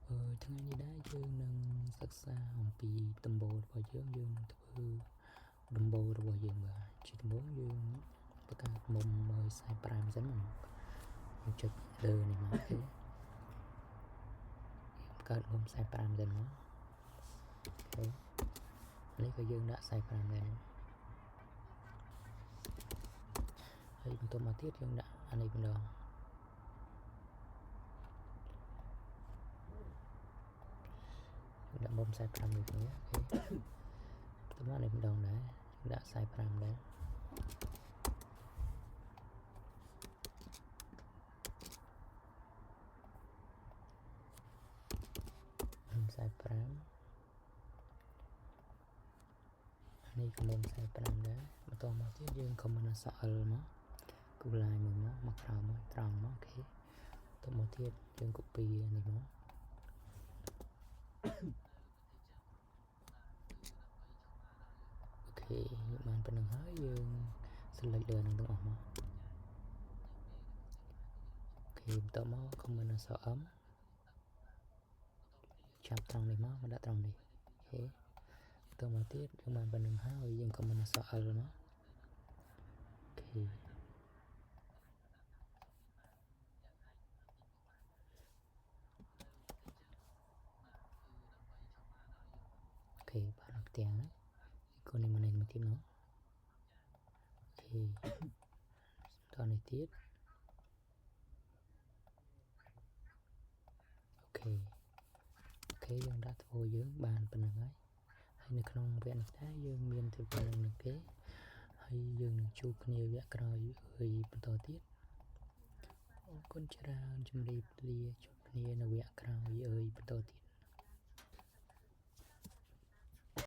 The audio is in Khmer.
ថ្ងៃនេះដែរយើងនឹងសិក្សាអំពីដំបូលរបស់យើងនឹងធ្វើដំបូលរបស់យើងបាទជាដំបូងយើងបង្កើតមុំ45សិនយើងចុចលើនេះមកគេបង្កើតមុំ45សិនមកអូនេះក៏យើងដាក់45ដែរហើយបន្តមកទៀតយើងដាក់អានេះម្ដងដាក់មុំ45នេះគ្នាអូខេបន្តមកនេះម្ដងដែរដាក់45ដែរ45នេះក៏មុំ45ដែរបន្តមកទៀតយើងខមមិនអក្សរ L មកគូឡាយមួយមកក្រោមមកត្រង់មកអូខេបន្តមកទៀតយើង copy នេះមកអូខេបានប៉ុណ្្នឹងហើយយើង select លើនឹងទាំងអស់មកអូខេបន្តមក comment អក្សរ M ចាប់ត្រង់នេះមកដាក់ត្រង់នេះអូខេបន្តមកទៀតយើងបានប៉ុណ្្នឹងហើយយើង comment អក្សរ L មកអូខេអូខេបានផ្ទាំងហើយគូនេះមកនេះមកទៀតមកអូខេតនេះទៀតអូខេយើងដាក់ធ្វើយើងបានប៉ុណ្្នឹងហើយនៅក្នុងវគ្គនេះដែរយើងមានទៅប៉ុណ្្នឹងនឹងគេហើយយើងនឹងជួបគ្នាវគ្គក្រោយហើយបន្តទៀតអរគុណច្រើនជម្រាបលាជួបគ្នានៅវគ្គក្រោយបន្តទៀត